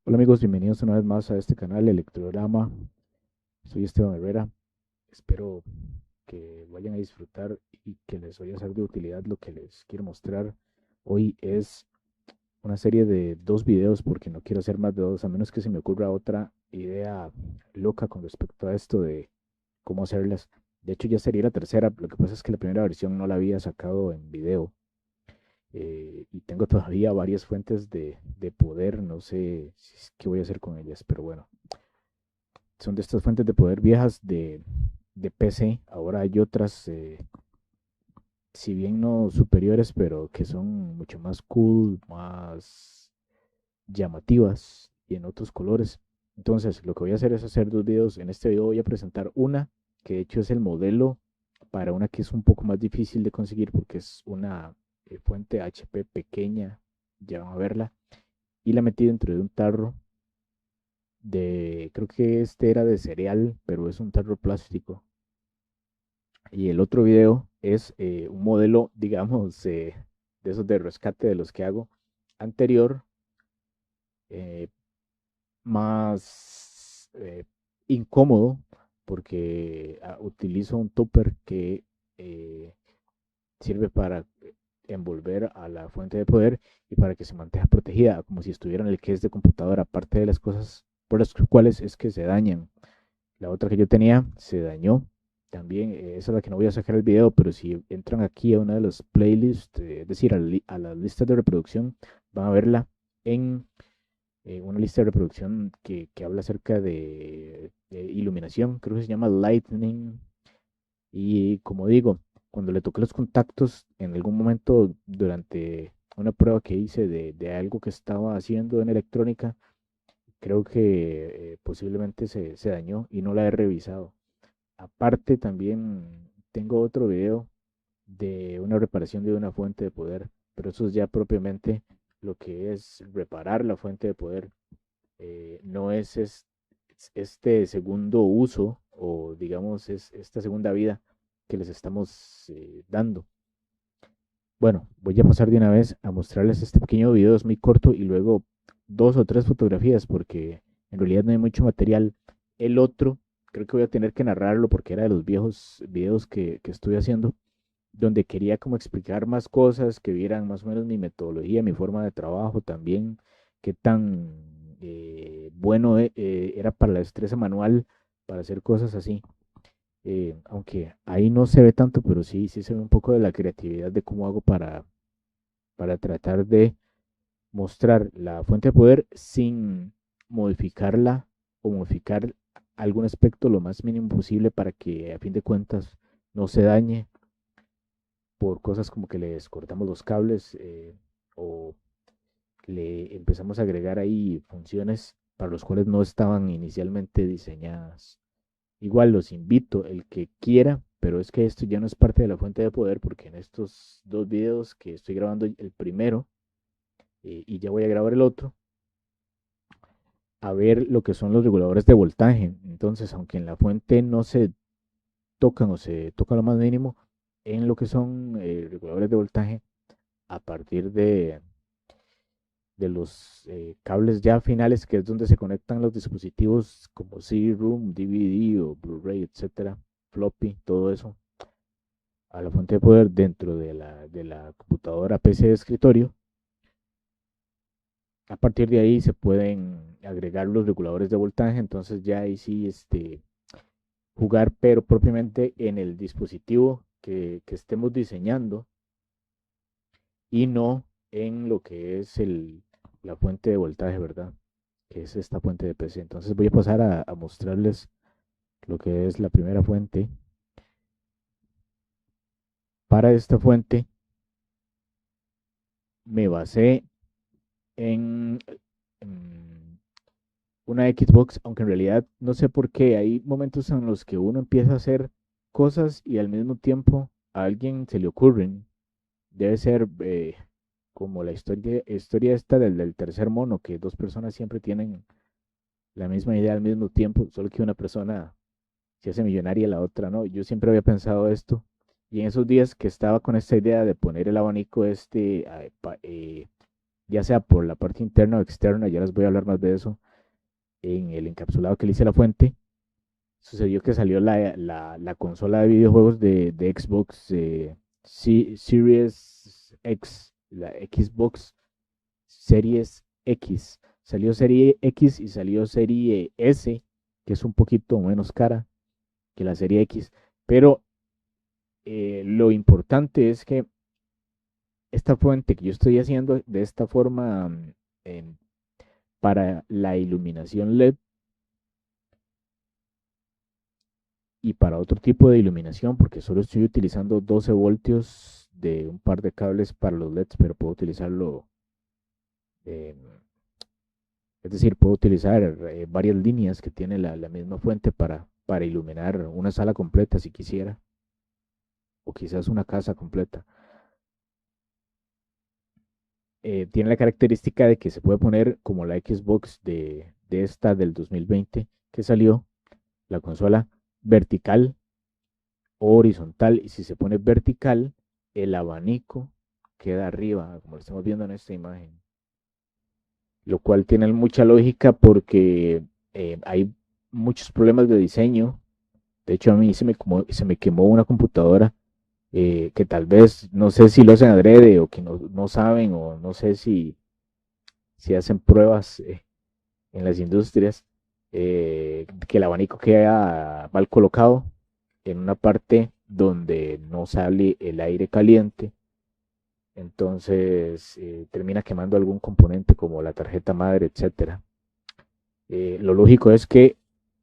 Hola amigos, bienvenidos una vez más a este canal Electrograma. Soy Esteban Herrera. Espero que vayan a disfrutar y que les vaya a ser de utilidad lo que les quiero mostrar. Hoy es una serie de dos videos porque no quiero hacer más de dos, a menos que se me ocurra otra idea loca con respecto a esto de cómo hacerlas. De hecho, ya sería la tercera. Lo que pasa es que la primera versión no la había sacado en video. Y tengo todavía varias fuentes de poder. No sé qué voy a hacer con ellas, pero bueno. Son de estas fuentes de poder viejas de PC. Ahora hay otras, si bien no superiores, pero que son mucho más cool, más llamativas y en otros colores. Entonces, lo que voy a hacer es hacer dos videos. En este video voy a presentar una, que de hecho es el modelo para una que es un poco más difícil de conseguir porque es una fuente HP pequeña, ya van a verla, y la metí dentro de un tarro creo que este era de cereal, pero es un tarro plástico. Y el otro video es un modelo, digamos, de esos de rescate de los que hago anterior, eh, más incómodo, porque utilizo un topper que eh, sirve para envolver a la fuente de poder y para que se mantenga protegida, como si estuviera en el case de computadora, aparte de las cosas por las cuales es que se dañan. La otra que yo tenía se dañó. También, esa es la que no voy a sacar el video, pero si entran aquí a una de las playlists, es decir, a las listas de reproducción, van a verla en una lista de reproducción que habla acerca de iluminación, creo que se llama Lightning. Y como digo, cuando le toqué los contactos en algún momento durante una prueba que hice de algo que estaba haciendo en electrónica, creo que posiblemente se dañó y no la he revisado. Aparte, también tengo otro video de una reparación de una fuente de poder, pero eso es ya propiamente lo que es reparar la fuente de poder. No es este segundo uso o digamos es esta segunda vida que les estamos dando. Bueno, voy a pasar de una vez a mostrarles este pequeño video, es muy corto y luego dos o tres fotografías porque en realidad no hay mucho material. El otro, creo que voy a tener que narrarlo porque era de los viejos videos que estoy haciendo, donde quería como explicar más cosas, que vieran más o menos mi metodología, mi forma de trabajo también, qué tan bueno era para la destreza manual, para hacer cosas así. Aunque ahí no se ve tanto, pero sí se ve un poco de la creatividad de cómo hago para tratar de mostrar la fuente de poder sin modificarla o modificar algún aspecto lo más mínimo posible para que a fin de cuentas no se dañe por cosas como que les cortamos los cables o le empezamos a agregar ahí funciones para los cuales no estaban inicialmente diseñadas. Igual los invito, el que quiera, pero es que esto ya no es parte de la fuente de poder porque en estos dos videos que estoy grabando el primero y ya voy a grabar el otro, a ver lo que son los reguladores de voltaje. Entonces, aunque en la fuente no se tocan o se toca lo más mínimo, en lo que son reguladores de voltaje, a partir de los cables ya finales, que es donde se conectan los dispositivos como CD-ROOM, DVD o Blu-ray, etcétera, floppy, todo eso, a la fuente de poder dentro de la computadora PC de escritorio. A partir de ahí se pueden agregar los reguladores de voltaje, entonces ya ahí sí jugar, pero propiamente en el dispositivo que estemos diseñando y no en lo que es la fuente de voltaje, ¿verdad? Que es esta fuente de PC. Entonces voy a pasar a mostrarles lo que es la primera fuente. Para esta fuente me basé en una Xbox, aunque en realidad no sé por qué. Hay momentos en los que uno empieza a hacer cosas y al mismo tiempo a alguien se le ocurren. Debe ser como la historia esta del tercer mono, que dos personas siempre tienen la misma idea al mismo tiempo, solo que una persona se hace millonaria y la otra no. Yo siempre había pensado esto. Y en esos días que estaba con esta idea de poner el abanico ya sea por la parte interna o externa, ya les voy a hablar más de eso en el encapsulado que le hice a la fuente. Sucedió que salió la consola de videojuegos de Xbox Series X, la Xbox Series X. Salió Serie X y salió Serie S, que es un poquito menos cara que la Serie X. Pero lo importante es que esta fuente que yo estoy haciendo de esta forma em, para la iluminación LED y para otro tipo de iluminación, porque solo estoy utilizando 12 voltios de un par de cables para los LEDs, pero puedo utilizarlo, em, es decir, puedo utilizar varias líneas que tiene la misma fuente para iluminar una sala completa si quisiera, o quizás una casa completa. Tiene la característica de que se puede poner como la Xbox de esta del 2020 que salió, la consola vertical o horizontal, y si se pone vertical, el abanico queda arriba, como lo estamos viendo en esta imagen, lo cual tiene mucha lógica porque hay muchos problemas de diseño. De hecho, a mí se me quemó una computadora que tal vez, no sé si lo hacen adrede o que no saben o no sé si hacen pruebas en las industrias, que el abanico queda mal colocado en una parte donde no sale el aire caliente, entonces termina quemando algún componente como la tarjeta madre, etcétera. Lo lógico es que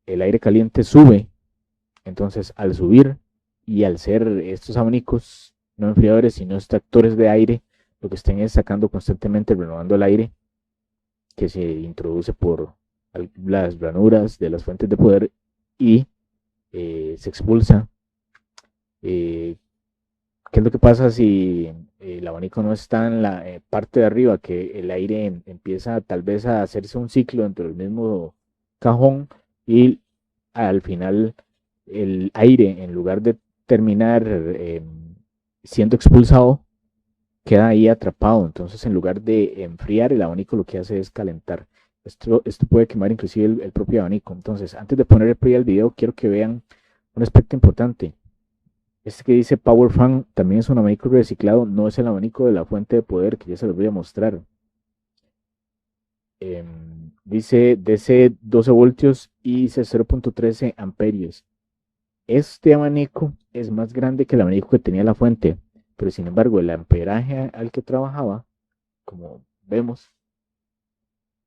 el aire caliente sube, entonces al subir y al ser estos abanicos no enfriadores sino extractores de aire, lo que estén es sacando constantemente, renovando el aire que se introduce por las ranuras de las fuentes de poder y se expulsa. Eh, ¿Qué es lo que pasa si el abanico no está en la parte de arriba? Que el aire empieza tal vez a hacerse un ciclo dentro del mismo cajón y al final el aire, en lugar de terminar siendo expulsado, queda ahí atrapado. Entonces, en lugar de enfriar, el abanico lo que hace es calentar. Esto puede quemar inclusive el propio abanico. Entonces, antes de poner el play al video, quiero que vean un aspecto importante. Este que dice Power Fan también es un abanico reciclado, no es el abanico de la fuente de poder que ya se los voy a mostrar. Dice DC 12 voltios y dice 0.13 amperios. Este abanico es más grande que el abanico que tenía la fuente, pero sin embargo el amperaje al que trabajaba, como vemos,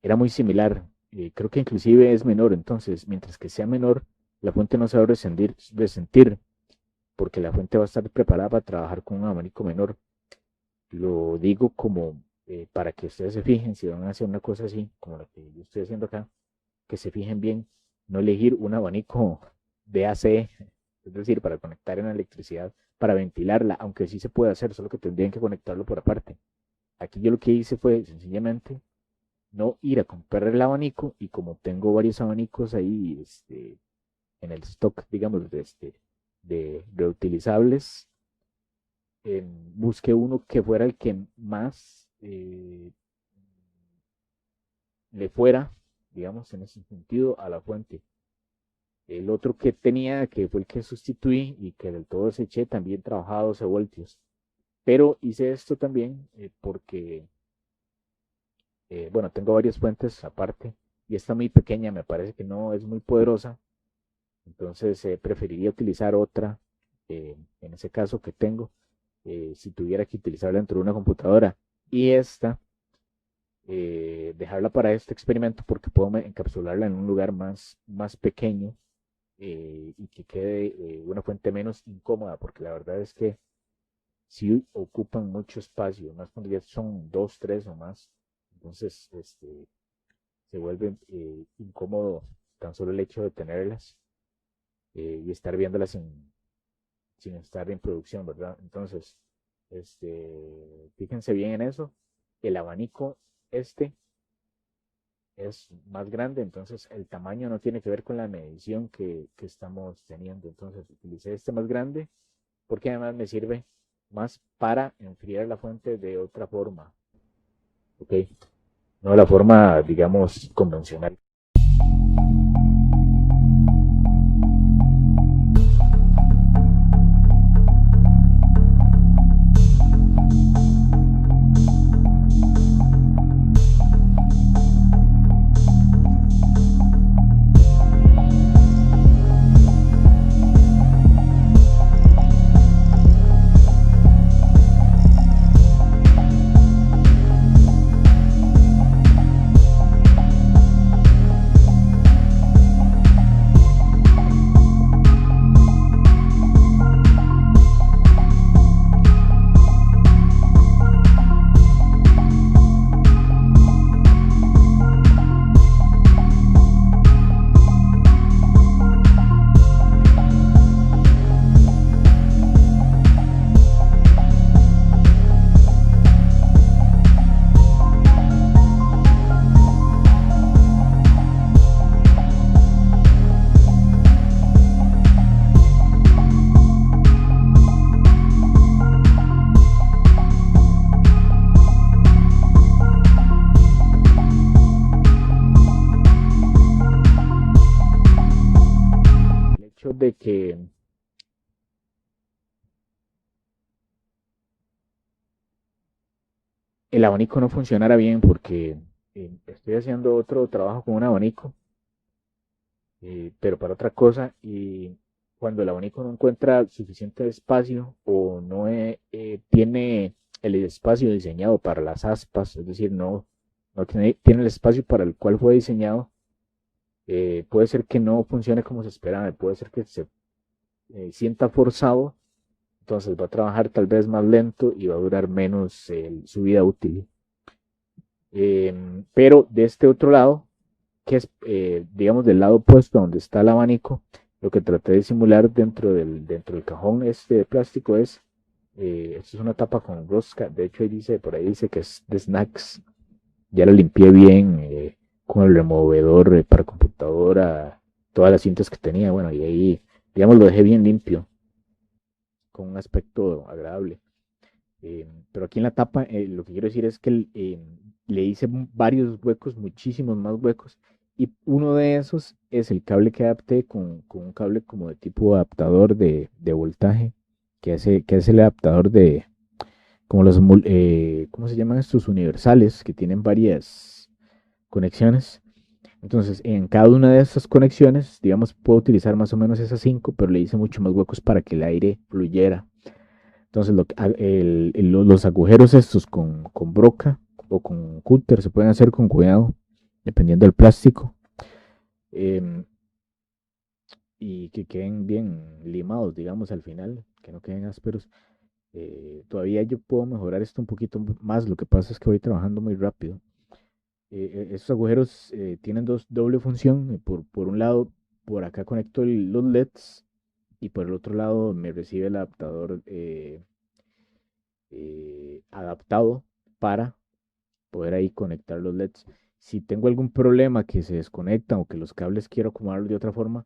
era muy similar. Creo que inclusive es menor, entonces mientras que sea menor, la fuente no se va a resentir porque la fuente va a estar preparada para trabajar con un abanico menor. Lo digo como para que ustedes se fijen, si van a hacer una cosa así, como la que yo estoy haciendo acá, que se fijen bien, no elegir un abanico de AC, es decir, para conectar en la electricidad, para ventilarla, aunque sí se puede hacer, solo que tendrían que conectarlo por aparte. Aquí yo lo que hice fue sencillamente no ir a comprar el abanico y como tengo varios abanicos ahí en el stock, digamos, de reutilizables, busqué uno que fuera el que más le fuera, digamos, en ese sentido, a la fuente. El otro que tenía, que fue el que sustituí y que del todo deseché, también trabajaba 12 voltios. Pero hice esto también porque, bueno, tengo varias fuentes aparte y esta muy pequeña me parece que no es muy poderosa. Entonces preferiría utilizar otra, en ese caso que tengo, si tuviera que utilizarla dentro de una computadora. Y esta dejarla para este experimento porque puedo encapsularla en un lugar más pequeño y que quede una fuente menos incómoda, porque la verdad es que si ocupan mucho espacio, más cuando ya son dos, tres o más, entonces se vuelve incómodo tan solo el hecho de tenerlas y estar viéndolas sin estar en producción, ¿verdad? Entonces, fíjense bien en eso. El abanico este es más grande, entonces el tamaño no tiene que ver con la medición que estamos teniendo. Entonces utilicé este más grande porque además me sirve más para enfriar la fuente de otra forma. ¿ok? No de la forma, digamos, convencional. El hecho de que el abanico no funcionara bien porque estoy haciendo otro trabajo con un abanico, pero para otra cosa, y cuando el abanico no encuentra suficiente espacio o no tiene el espacio diseñado para las aspas, es decir, no tiene el espacio para el cual fue diseñado, puede ser que no funcione como se esperaba, puede ser que se sienta forzado, entonces va a trabajar tal vez más lento y va a durar menos su vida útil. Pero de este otro lado, que es, digamos, del lado opuesto donde está el abanico, lo que traté de simular dentro del cajón este de plástico es, esto es una tapa con rosca, de hecho ahí dice, por ahí dice que es de snacks, ya la limpié bien con el removedor para computadora, todas las cintas que tenía, bueno, y ahí, digamos, lo dejé bien limpio, con un aspecto agradable. Pero aquí en la tapa, lo que quiero decir es que le hice varios huecos, muchísimos más huecos. Y uno de esos es el cable que adapté con un cable como de tipo adaptador de voltaje, que es el adaptador como ¿cómo se llaman estos? Universales, que tienen varias conexiones. Entonces, en cada una de estas conexiones, digamos, puedo utilizar más o menos esas cinco, pero le hice mucho más huecos para que el aire fluyera. Entonces, los agujeros estos con broca o con cúter se pueden hacer con cuidado, dependiendo del plástico, em, y que queden bien limados, digamos, al final, que no queden ásperos. Todavía yo puedo mejorar esto un poquito más, lo que pasa es que voy trabajando muy rápido. Estos agujeros tienen doble función. Por un lado, por acá conecto los LEDs y por el otro lado me recibe el adaptador adaptado para poder ahí conectar los LEDs. Si tengo algún problema que se desconectan o que los cables quiero acomodarlos de otra forma,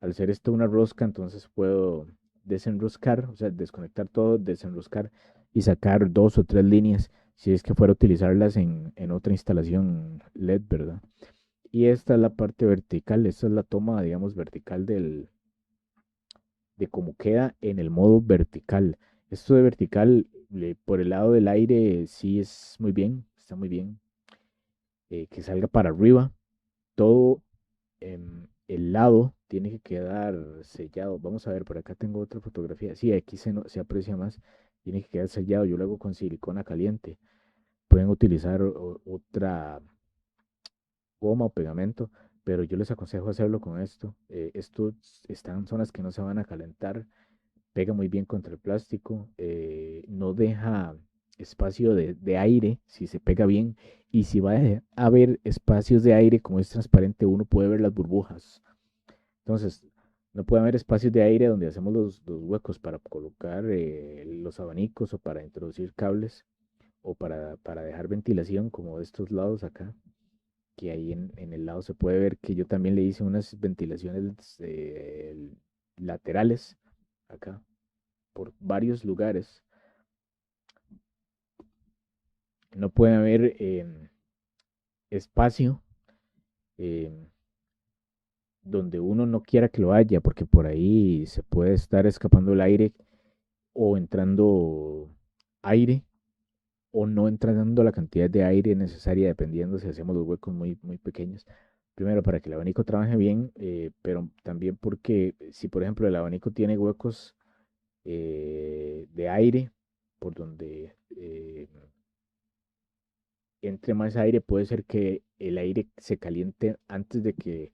al ser esto una rosca, entonces puedo desenroscar, o sea, desconectar todo, desenroscar y sacar dos o tres líneas si es que fuera a utilizarlas en otra instalación LED, ¿verdad? Y esta es la parte vertical, esta es la toma, digamos, vertical de cómo queda en el modo vertical. Esto de vertical, por el lado del aire, sí es muy bien, está muy bien. Que salga para arriba, todo el lado tiene que quedar sellado. Vamos a ver, por acá tengo otra fotografía. Sí, aquí se aprecia más. Tiene que quedar sellado. Yo lo hago con silicona caliente. Pueden utilizar otra goma o pegamento, pero yo les aconsejo hacerlo con esto. Esto está en zonas que no se van a calentar, pega muy bien contra el plástico, no deja espacio de aire si se pega bien, y si va a haber espacios de aire, como es transparente, uno puede ver las burbujas. Entonces, no puede haber espacios de aire donde hacemos los huecos para colocar los abanicos o para introducir cables o para dejar ventilación como de estos lados acá, que ahí en el lado se puede ver que yo también le hice unas ventilaciones laterales acá por varios lugares. no puede haber espacio em, donde uno no quiera que lo haya, porque por ahí se puede estar escapando el aire o entrando aire o no entrando la cantidad de aire necesaria dependiendo si hacemos los huecos muy pequeños. Primero, para que el abanico trabaje bien, pero también porque si, por ejemplo, el abanico tiene huecos de aire por donde entre más aire, puede ser que el aire se caliente antes de que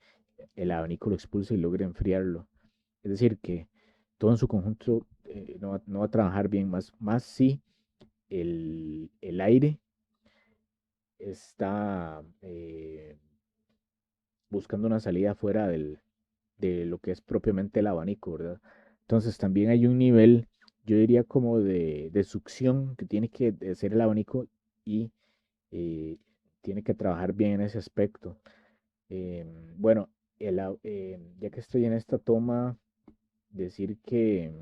el abanico lo expulse y logre enfriarlo. Es decir, que todo en su conjunto no va a trabajar bien, más si el aire está buscando una salida fuera de lo que es propiamente el abanico, ¿verdad? Entonces también hay un nivel, yo diría como de succión que tiene que hacer el abanico y eh, tiene que trabajar bien en ese aspecto. Bueno, ya que estoy en esta toma, decir que,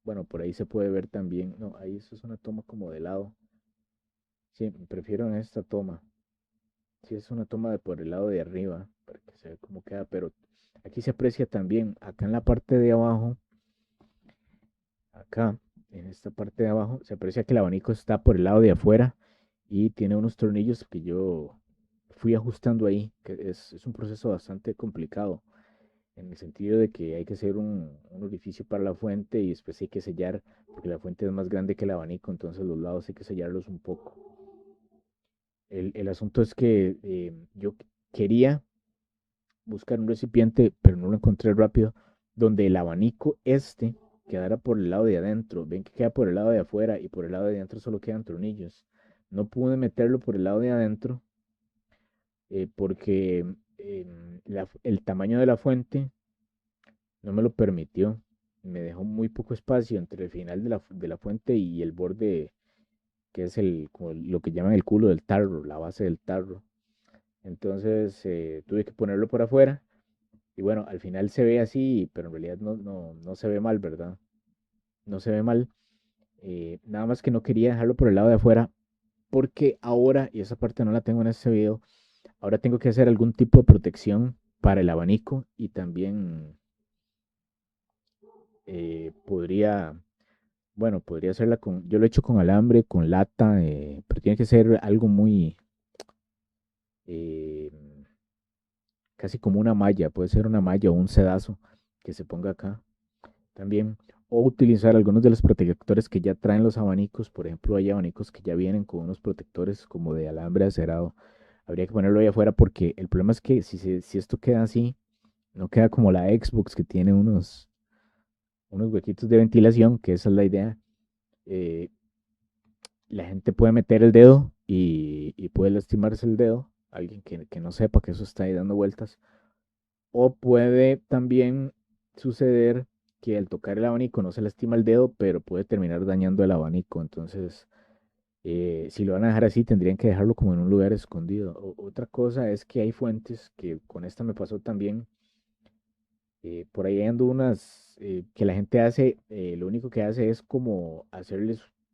bueno, por ahí se puede ver también, no, ahí eso es una toma como de lado. Sí, prefiero en esta toma. Sí, es una toma de por el lado de arriba, para que se vea cómo queda, pero aquí se aprecia también, acá en la parte de abajo, acá, en esta parte de abajo, se aprecia que el abanico está por el lado de afuera y tiene unos tornillos que yo fui ajustando ahí, que es un proceso bastante complicado, en el sentido de que hay que hacer un orificio para la fuente y después hay que sellar, porque la fuente es más grande que el abanico, entonces los lados hay que sellarlos un poco. El asunto es que yo quería buscar un recipiente, pero no lo encontré rápido, donde el abanico quedara por el lado de adentro. Ven que queda por el lado de afuera y por el lado de adentro solo quedan tornillos. No pude meterlo por el lado de adentro porque el tamaño de la fuente no me lo permitió. Me dejó muy poco espacio entre el final de la fuente y el borde, que es como lo que llaman el culo del tarro, la base del tarro. Entonces tuve que ponerlo por afuera. Y bueno, al final se ve así, pero en realidad no se ve mal, ¿verdad? No se ve mal. Nada más que no quería dejarlo por el lado de afuera, porque ahora, y esa parte no la tengo en este video, ahora tengo que hacer algún tipo de protección para el abanico y también podría, bueno, podría hacerla yo lo he hecho con alambre, con lata, pero tiene que ser algo muy, eh, casi como una malla, puede ser una malla o un sedazo que se ponga acá también, o utilizar algunos de los protectores que ya traen los abanicos. Por ejemplo, hay abanicos que ya vienen con unos protectores como de alambre acerado. Habría que ponerlo ahí afuera porque el problema es que si esto queda así, no queda como la Xbox que tiene unos huequitos de ventilación, que esa es la idea. eh, la gente puede meter el dedo y puede lastimarse el dedo, alguien que no sepa que eso está ahí dando vueltas. O puede también suceder que al tocar el abanico no se lastima el dedo, pero puede terminar dañando el abanico. Entonces, si lo van a dejar así, tendrían que dejarlo como en un lugar escondido. Otra cosa es que hay fuentes, que con esta me pasó también. Por ahí ando unas que la gente hace, lo único que hace es como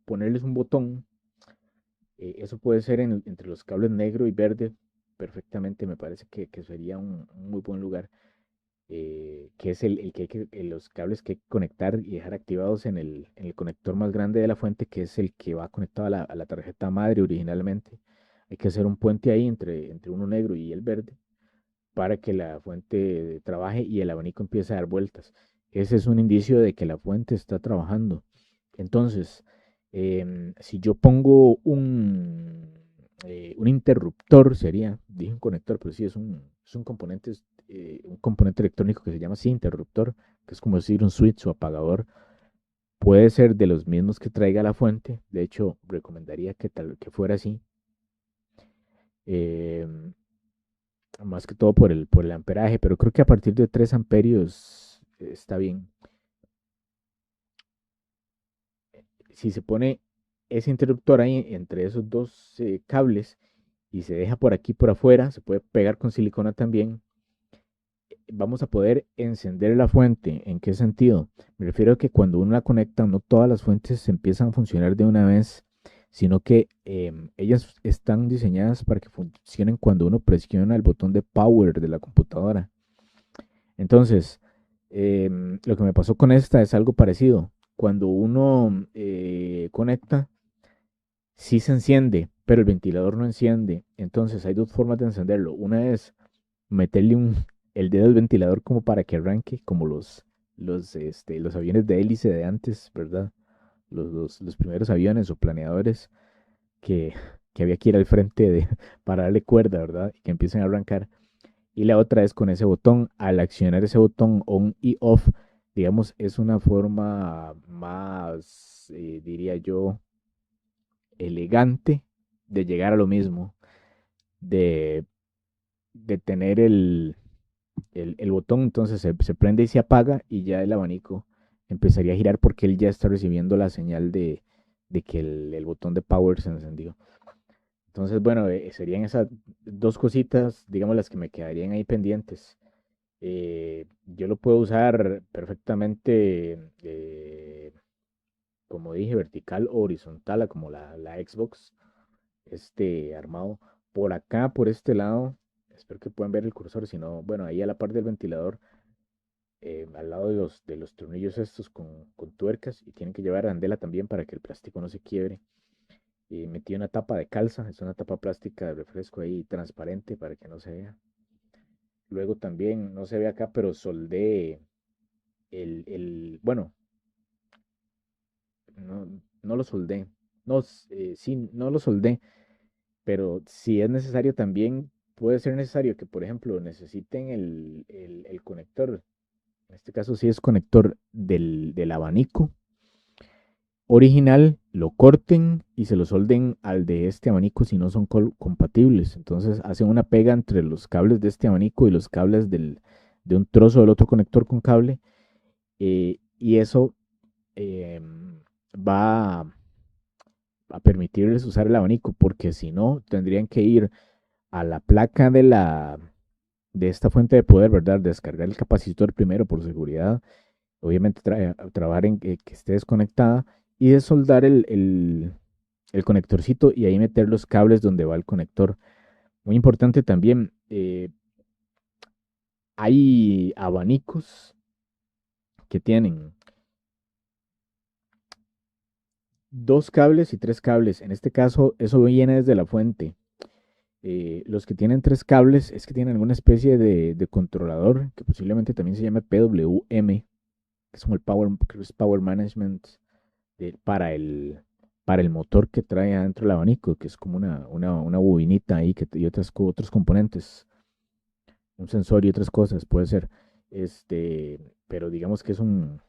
ponerles un botón. Eso puede ser entre los cables negro y verde perfectamente. Me parece que sería un muy buen lugar, que es el que los cables que hay que conectar y dejar activados en el conector más grande de la fuente, que es el que va conectado a la tarjeta madre originalmente. Hay que hacer un puente ahí entre uno negro y el verde para que la fuente trabaje y el abanico empiece a dar vueltas. Ese es un indicio de que la fuente está trabajando. Entonces, si yo pongo un interruptor, dije un conector, pero sí un componente electrónico que se llama así interruptor, que es como decir un switch o apagador. Puede ser de los mismos que traiga la fuente. De hecho, recomendaría que fuera así. Em, Más que todo por el amperaje, pero creo que a partir de 3 amperios está bien. Si se pone ese interruptor ahí entre esos dos cables y se deja por aquí por afuera, se puede pegar con silicona también, vamos a poder encender la fuente. ¿En qué sentido? Me refiero a que cuando uno la conecta, no todas las fuentes empiezan a funcionar de una vez, sino que ellas están diseñadas para que funcionen cuando uno presiona el botón de power de la computadora. Entonces, lo que me pasó con esta es algo parecido. Cuando uno conecta, sí se enciende, pero el ventilador no enciende. Entonces, hay dos formas de encenderlo. Una es meterle el dedo al ventilador como para que arranque, como los aviones de hélice de antes, ¿verdad? Los primeros aviones o planeadores que, que había que ir al frente para darle cuerda, ¿verdad? Y que empiecen a arrancar. Y la otra es con ese botón. Al accionar ese botón on y off, digamos, es una forma más, diría yo, elegante de llegar a lo mismo, de, de tener el botón, entonces se prende y se apaga y ya el abanico empezaría a girar porque él ya está recibiendo la señal de que el botón de power se encendió. Entonces, bueno, serían esas dos cositas, digamos, las que me quedarían ahí pendientes. Yo lo puedo usar perfectamente, como dije, vertical o horizontal, como la Xbox, armado. Por acá, por este lado, espero que puedan ver el cursor, si no, bueno, ahí a la par del ventilador, al lado de los tornillos estos con tuercas, y tienen que llevar arandela también para que el plástico no se quiebre. Metí una tapa de calza, es una tapa plástica de refresco ahí transparente para que no se vea. Luego también, no se ve acá, pero soldé bueno, no, no lo soldé. No, sí, no lo soldé, pero si es necesario también, puede ser necesario que, por ejemplo, necesiten el conector. En este caso sí es conector del abanico original, lo corten y se lo solden al de este abanico si no son compatibles. Entonces hacen una pega entre los cables de este abanico y los cables de un trozo del otro conector con cable, y eso eh, va a permitirles usar el abanico, porque si no tendrían que ir a la placa de esta fuente de poder, ¿verdad? Descargar el capacitor primero por seguridad, obviamente trabajar en que esté desconectada y desoldar el conectorcito y ahí meter los cables donde va el conector. Muy importante también, hay abanicos que tienen dos cables y tres cables. En este caso, eso viene desde la fuente. Los que tienen tres cables es que tienen alguna especie de controlador que posiblemente también se llame PWM, que es como el Power Management para el motor que trae adentro el abanico, que es como una bobinita ahí y otros componentes, un sensor y otras cosas, puede ser. Pero digamos que es como,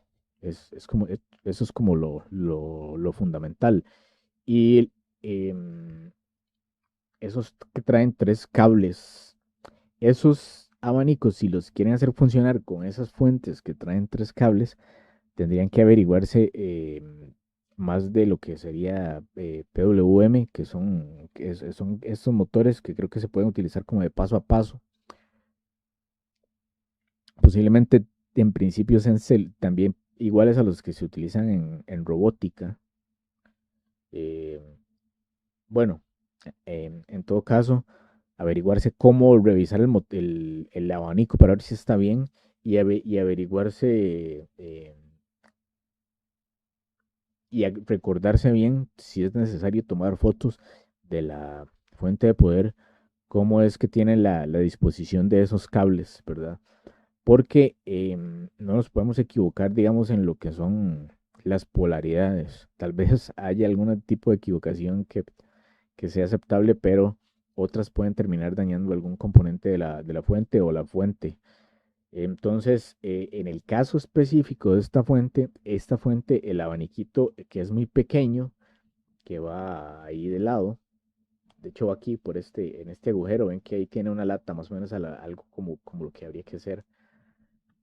eso es como lo fundamental. Y em, esos que traen tres cables, esos abanicos, si los quieren hacer funcionar con esas fuentes que traen tres cables, tendrían que averiguarse más de lo que sería PWM, que son estos motores que creo que se pueden utilizar como de paso a paso. Posiblemente en principio sean también iguales a los que se utilizan en robótica. Eh, bueno, en todo caso, averiguarse cómo revisar el abanico para ver si está bien y averiguarse y recordarse bien si es necesario tomar fotos de la fuente de poder, cómo es que tiene la disposición de esos cables, ¿verdad? Porque no nos podemos equivocar, digamos, en lo que son las polaridades. Tal vez haya algún tipo de equivocación que sea aceptable, pero otras pueden terminar dañando algún componente de la fuente o la fuente. Entonces, en el caso específico de esta fuente, el abaniquito que es muy pequeño, que va ahí de lado, de hecho va aquí en este agujero, ven que ahí tiene una lata más o menos algo como lo que habría que hacer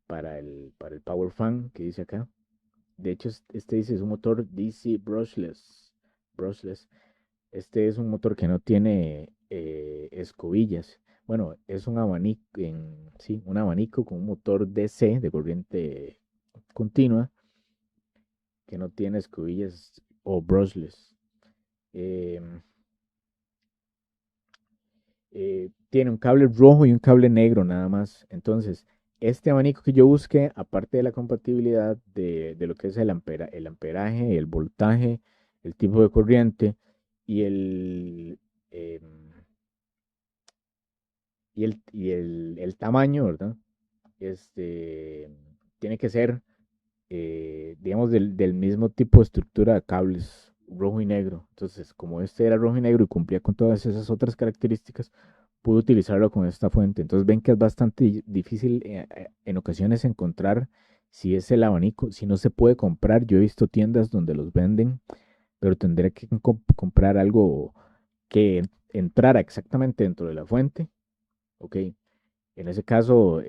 para el Power Fan que dice acá. De hecho, este dice es un motor DC brushless. Este es un motor que no tiene escobillas. Bueno, es un abanico, sí, un abanico con un motor DC de corriente continua que no tiene escobillas o brushless. em, tiene un cable rojo y un cable negro nada más. Entonces, este abanico que yo busqué, aparte de la compatibilidad de lo que es el amperaje, el voltaje, el tipo de corriente y em, el tamaño, ¿verdad? Este, tiene que ser, digamos, del mismo tipo de estructura de cables, rojo y negro. Entonces, como este era rojo y negro y cumplía con todas esas otras características, pude utilizarlo con esta fuente. Entonces ven que es bastante difícil en ocasiones encontrar si es el abanico, si no se puede comprar. Yo he visto tiendas donde los venden, pero tendré que comprar algo que entrara exactamente dentro de la fuente. Ok, en ese caso,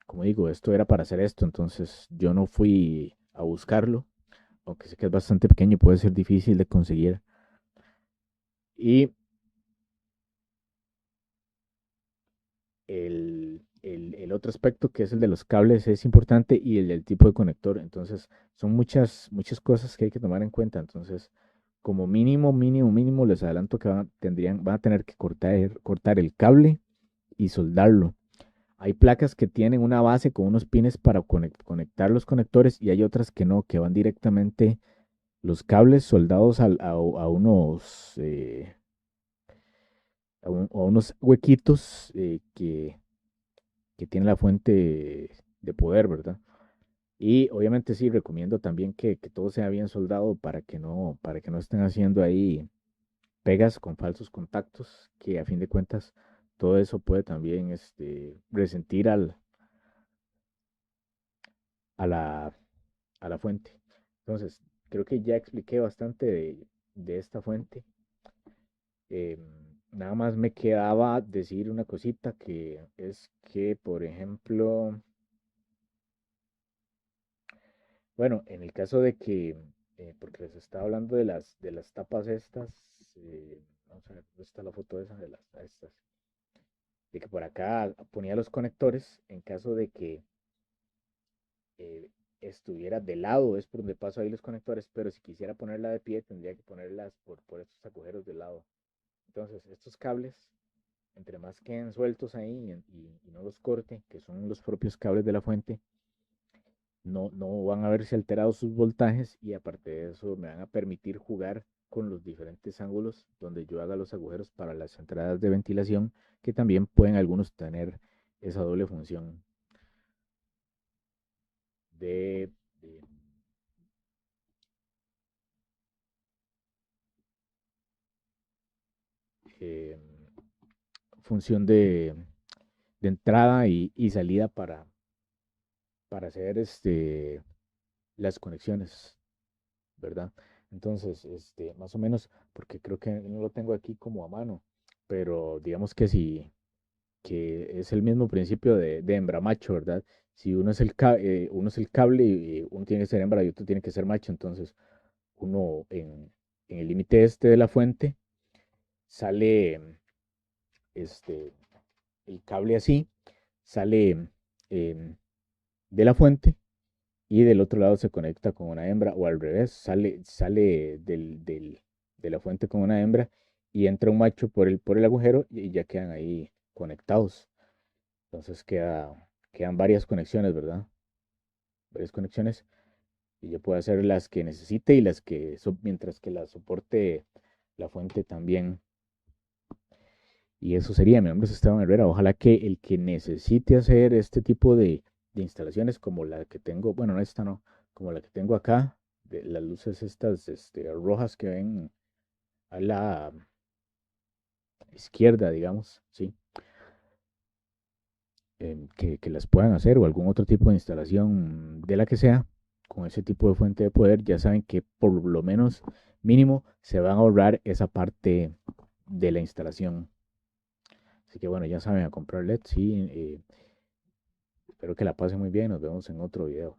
como digo, esto era para hacer esto, entonces yo no fui a buscarlo, aunque sé que es bastante pequeño y puede ser difícil de conseguir. Y el otro aspecto que es el de los cables es importante y el del tipo de conector. Entonces, son muchas cosas que hay que tomar en cuenta. Entonces, como mínimo, les adelanto que van a tener que cortar el cable y soldarlo. Hay placas que tienen una base con unos pines para conectar los conectores y hay otras que no, que van directamente los cables soldados a unos huequitos que tiene la fuente de poder, ¿verdad? Y obviamente sí, recomiendo también que todo sea bien soldado para que no estén haciendo ahí pegas con falsos contactos, que a fin de cuentas todo eso puede también resentir a la, a la fuente. Entonces, creo que ya expliqué bastante de esta fuente. Em, Nada más me quedaba decir una cosita que es que, por ejemplo, bueno, en el caso de que, porque les estaba hablando de las tapas estas, vamos a ver, ¿dónde está la foto esa de las estas? De que por acá ponía los conectores en caso de que eh, estuviera de lado, es por donde paso ahí los conectores, pero si quisiera ponerla de pie tendría que ponerlas por estos agujeros de lado. Entonces, estos cables, entre más queden sueltos ahí y no los corte, que son los propios cables de la fuente, no van a verse alterados sus voltajes y aparte de eso me van a permitir jugar con los diferentes ángulos donde yo haga los agujeros para las entradas de ventilación, que también pueden algunos tener esa doble función de, de, eh, función de entrada y salida para hacer las conexiones, ¿verdad? Entonces, más o menos, porque creo que no lo tengo aquí como a mano, pero digamos que sí, que es el mismo principio de hembra macho, ¿verdad? Si uno es el cable y uno tiene que ser hembra y otro tiene que ser macho, entonces uno en el límite este de la fuente sale este, el cable así, sale em, de la fuente y del otro lado se conecta con una hembra o al revés, sale de la fuente con una hembra y entra un macho por el agujero y ya quedan ahí conectados. Entonces quedan varias conexiones, ¿verdad? Varias conexiones y yo puedo hacer las que necesite y mientras que las soporte la fuente también. Y eso sería, mi nombre es Esteban Herrera. Ojalá que el que necesite hacer este tipo de instalaciones como la que tengo, bueno, no esta no, como la que tengo acá, de las luces estas rojas que ven a la izquierda, digamos, sí, que las puedan hacer o algún otro tipo de instalación de la que sea, con ese tipo de fuente de poder, ya saben que por lo menos mínimo se van a ahorrar esa parte de la instalación. Así que bueno, ya saben, a comprar LED, sí. Espero que la pasen muy bien. Nos vemos en otro video.